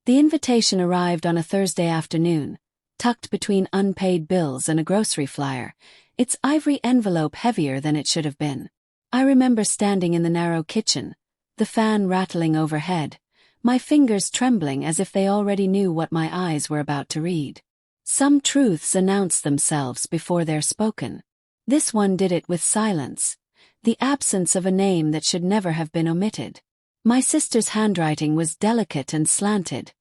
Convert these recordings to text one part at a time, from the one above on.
The invitation arrived on a Thursday afternoon, tucked between unpaid bills and a grocery flyer, its ivory envelope heavier than it should have been. I remember standing in the narrow kitchen, the fan rattling overhead, my fingers trembling as if they already knew what my eyes were about to read. Some truths announce themselves before they're spoken. This one did it with silence, the absence of a name that should never have been omitted. My sister's handwriting was delicate and slanted,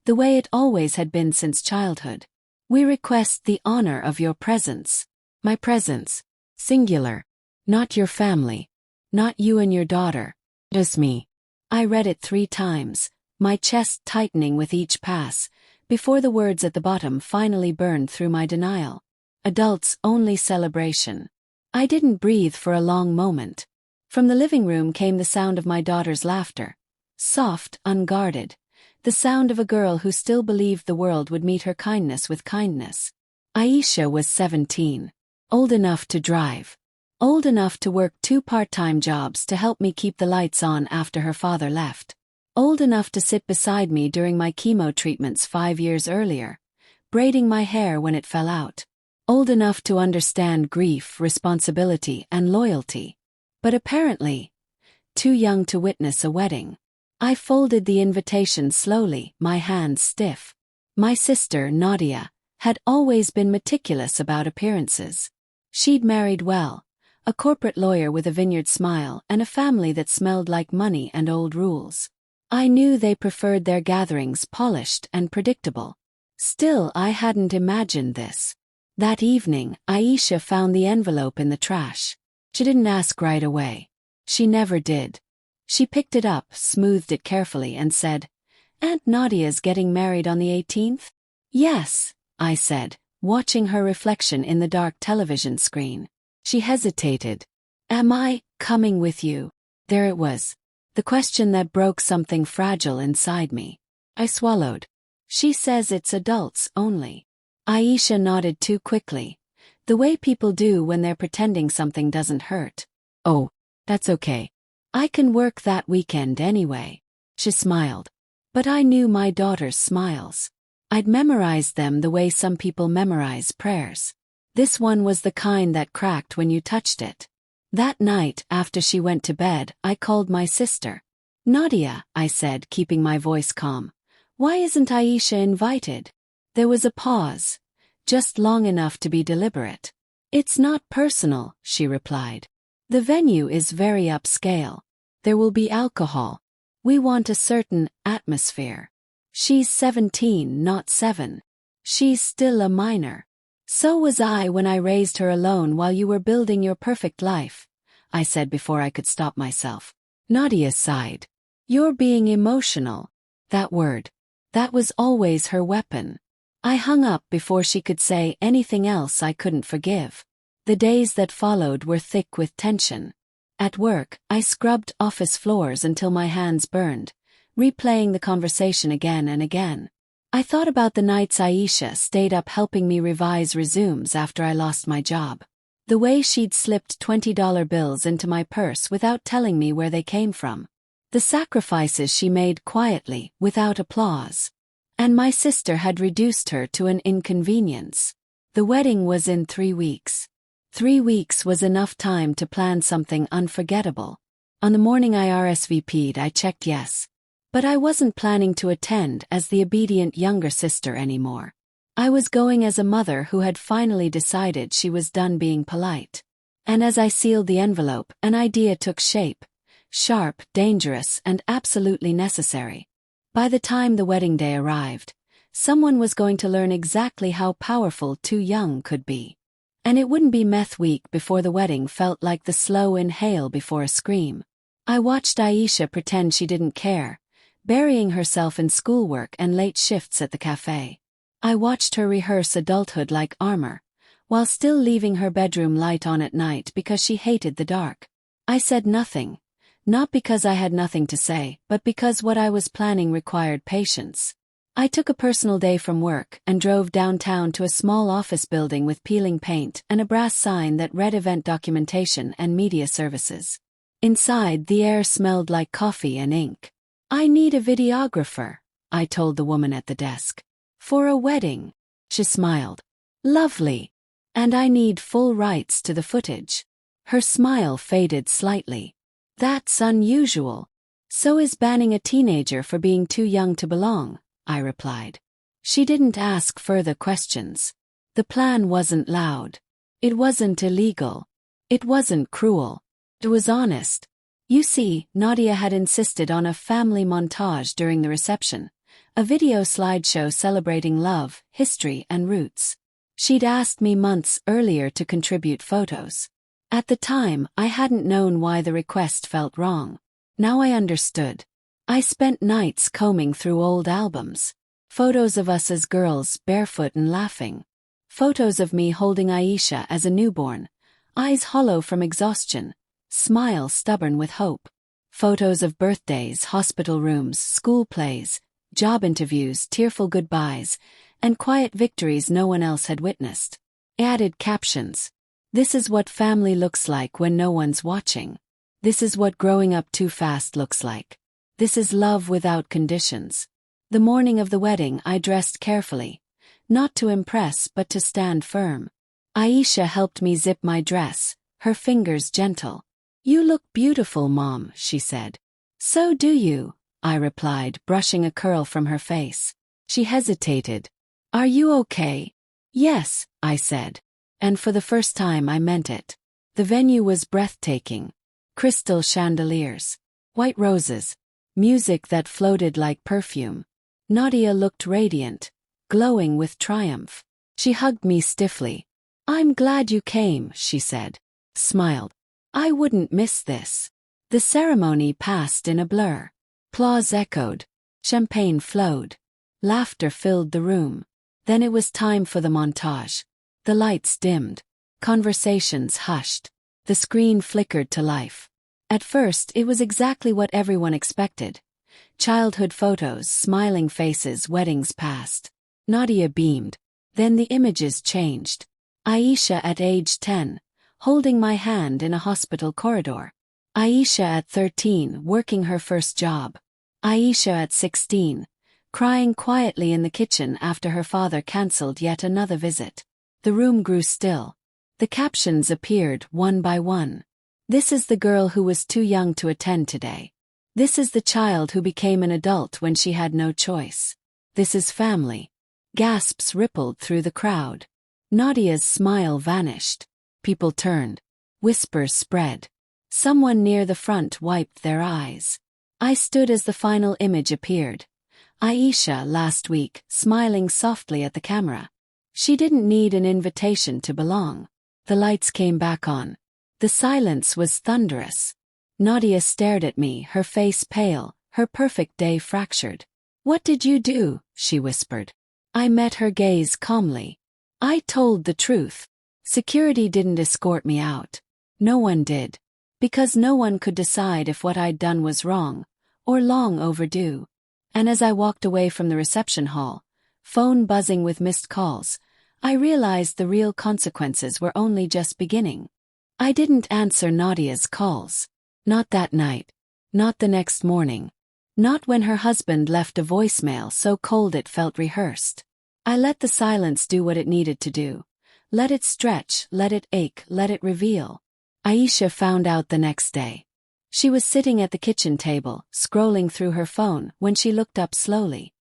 the way it always had been since childhood. We request the honor of your presence. My presence. Singular. Not your family. Not you and your daughter. Just me. I read it 3 times, my chest tightening with each pass, before the words at the bottom finally burned through my denial. Adults' only celebration. I didn't breathe for a long moment. From the living room came the sound of my daughter's laughter. Soft, unguarded. The sound of a girl who still believed the world would meet her kindness with kindness. Aisha was 17. Old enough to drive. Old enough to work 2 part-time jobs to help me keep the lights on after her father left. Old enough to sit beside me during my chemo treatments 5 years earlier, braiding my hair when it fell out. Old enough to understand grief, responsibility, and loyalty. But apparently, too young to witness a wedding. I folded the invitation slowly, my hands stiff. My sister, Nadia, had always been meticulous about appearances. She'd married well, a corporate lawyer with a vineyard smile and a family that smelled like money and old rules. I knew they preferred their gatherings polished and predictable. Still, I hadn't imagined this. That evening, Aisha found the envelope in the trash. She didn't ask right away. She never did. She picked it up, smoothed it carefully, and said, "Aunt Nadia's getting married on the 18th? Yes, I said, watching her reflection in the dark television screen. She hesitated. Am I coming with you? There it was. The question that broke something fragile inside me. I swallowed. She says it's adults only. Aisha nodded too quickly, the way people do when they're pretending something doesn't hurt. Oh, that's okay. I can work that weekend anyway. She smiled. But I knew my daughter's smiles. I'd memorized them the way some people memorize prayers. This one was the kind that cracked when you touched it. That night, after she went to bed, I called my sister. "Nadia," I said, keeping my voice calm. "Why isn't Aisha invited?" There was a pause, just long enough to be deliberate. "It's not personal," she replied. "The venue is very upscale. There will be alcohol. We want a certain atmosphere. She's 17, not 7. She's still a minor. So was I when I raised her alone while you were building your perfect life," I said before I could stop myself. Nadia sighed. "You're being emotional." That word. That was always her weapon. I hung up before she could say anything else I couldn't forgive. The days that followed were thick with tension. At work, I scrubbed office floors until my hands burned, replaying the conversation again and again. I thought about the nights Aisha stayed up helping me revise resumes after I lost my job. The way she'd slipped $20 bills into my purse without telling me where they came from. The sacrifices she made quietly, without applause. And my sister had reduced her to an inconvenience. The wedding was in 3 weeks. 3 weeks was enough time to plan something unforgettable. On the morning I RSVP'd, I checked yes. But I wasn't planning to attend as the obedient younger sister anymore. I was going as a mother who had finally decided she was done being polite. And as I sealed the envelope, an idea took shape. Sharp, dangerous, and absolutely necessary. By the time the wedding day arrived, someone was going to learn exactly how powerful too young could be. And it wouldn't be meth week before the wedding felt like the slow inhale before a scream. I watched Aisha pretend she didn't care, burying herself in schoolwork and late shifts at the cafe. I watched her rehearse adulthood like armor, while still leaving her bedroom light on at night because she hated the dark. I said nothing, not because I had nothing to say, but because what I was planning required patience. I took a personal day from work and drove downtown to a small office building with peeling paint and a brass sign that read event documentation and media services. Inside, the air smelled like coffee and ink. "I need a videographer," I told the woman at the desk. For a wedding. She smiled. Lovely. And I need full rights to the footage. Her smile faded slightly. That's unusual. So is banning a teenager for being too young to belong, I replied. She didn't ask further questions. The plan wasn't loud. It wasn't illegal. It wasn't cruel. It was honest. You see, Nadia had insisted on a family montage during the reception, a video slideshow celebrating love, history, and roots. She'd asked me months earlier to contribute photos. At the time, I hadn't known why the request felt wrong. Now I understood. I spent nights combing through old albums. Photos of us as girls, barefoot and laughing. Photos of me holding Aisha as a newborn, eyes hollow from exhaustion, smile stubborn with hope. Photos of birthdays, hospital rooms, school plays, job interviews, tearful goodbyes, and quiet victories no one else had witnessed. Added captions. This is what family looks like when no one's watching. This is what growing up too fast looks like. This is love without conditions. The morning of the wedding I dressed carefully, not to impress but to stand firm. Aisha helped me zip my dress, her fingers gentle. You look beautiful, Mom, she said. So do you, I replied, brushing a curl from her face. She hesitated. Are you okay? Yes, I said. And for the first time I meant it. The venue was breathtaking. Crystal chandeliers, white roses, music that floated like perfume. Nadia looked radiant, glowing with triumph. She hugged me stiffly. I'm glad you came, she said. Smiled. I wouldn't miss this. The ceremony passed in a blur. Applause echoed. Champagne flowed. Laughter filled the room. Then it was time for the montage. The lights dimmed. Conversations hushed. The screen flickered to life. At first, it was exactly what everyone expected. Childhood photos, smiling faces, weddings past. Nadia beamed. Then the images changed. Aisha at age 10, holding my hand in a hospital corridor. Aisha at 13, working her first job. Aisha at 16, crying quietly in the kitchen after her father cancelled yet another visit. The room grew still. The captions appeared one by one. This is the girl who was too young to attend today. This is the child who became an adult when she had no choice. This is family. Gasps rippled through the crowd. Nadia's smile vanished. People turned. Whispers spread. Someone near the front wiped their eyes. I stood as the final image appeared. Aisha last week, smiling softly at the camera. She didn't need an invitation to belong. The lights came back on. The silence was thunderous. Nadia stared at me, her face pale, her perfect day fractured. What did you do? She whispered. I met her gaze calmly. I told the truth. Security didn't escort me out. No one did. Because no one could decide if what I'd done was wrong, or long overdue. And as I walked away from the reception hall, phone buzzing with missed calls, I realized the real consequences were only just beginning. I didn't answer Nadia's calls. Not that night. Not the next morning. Not when her husband left a voicemail so cold it felt rehearsed. I let the silence do what it needed to do. Let it stretch, let it ache, let it reveal. Aisha found out the next day. She was sitting at the kitchen table, scrolling through her phone, when she looked up slowly.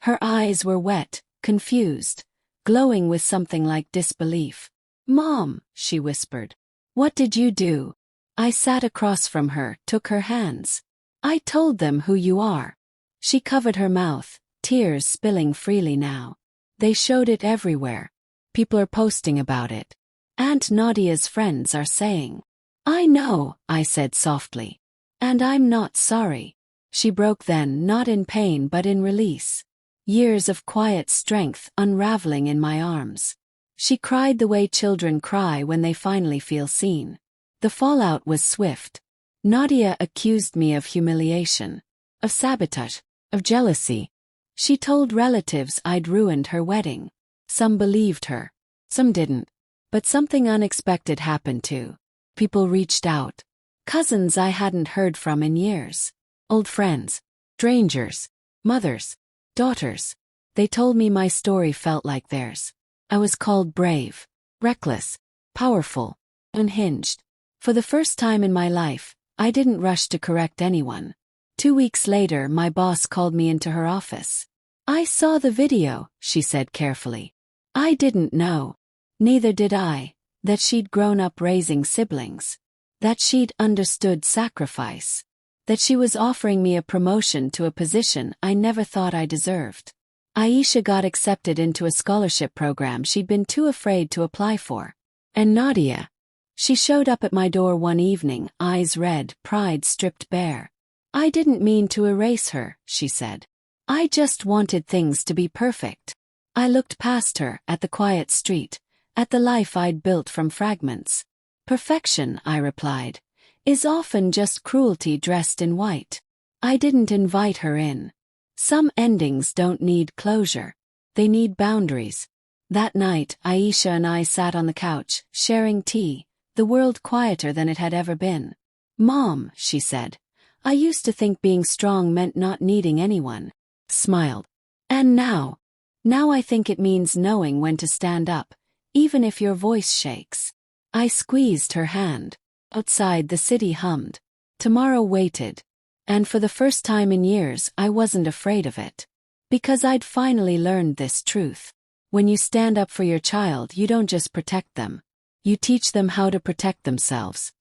Her eyes were wet, confused, glowing with something like disbelief. Mom, she whispered. What did you do? I sat across from her, took her hands. I told them who you are. She covered her mouth, tears spilling freely now. They showed it everywhere. People are posting about it. Aunt Nadia's friends are saying. I know, I said softly. And I'm not sorry. She broke then, not in pain but in release. Years of quiet strength unraveling in my arms. She cried the way children cry when they finally feel seen. The fallout was swift. Nadia accused me of humiliation, of sabotage, of jealousy. She told relatives I'd ruined her wedding. Some believed her. Some didn't. But something unexpected happened too. People reached out. Cousins I hadn't heard from in years. Old friends. Strangers. Mothers. Daughters. They told me my story felt like theirs. I was called brave, reckless, powerful, unhinged. For the first time in my life, I didn't rush to correct anyone. 2 weeks later, my boss called me into her office. I saw the video, she said carefully. I didn't know. Neither did I. That she'd grown up raising siblings. That she'd understood sacrifice. That she was offering me a promotion to a position I never thought I deserved. Aisha got accepted into a scholarship program she'd been too afraid to apply for. And Nadia. She showed up at my door one evening, eyes red, pride stripped bare. I didn't mean to erase her, she said. I just wanted things to be perfect. I looked past her, at the quiet street, at the life I'd built from fragments. Perfection, I replied, is often just cruelty dressed in white. I didn't invite her in. Some endings don't need closure. They need boundaries. That night, Aisha and I sat on the couch, sharing tea, the world quieter than it had ever been. Mom, she said, I used to think being strong meant not needing anyone. Smiled. And now I think it means knowing when to stand up, even if your voice shakes. I squeezed her hand. Outside, the city hummed. Tomorrow waited. And for the first time in years, I wasn't afraid of it. Because I'd finally learned this truth. When you stand up for your child, you don't just protect them. You teach them how to protect themselves.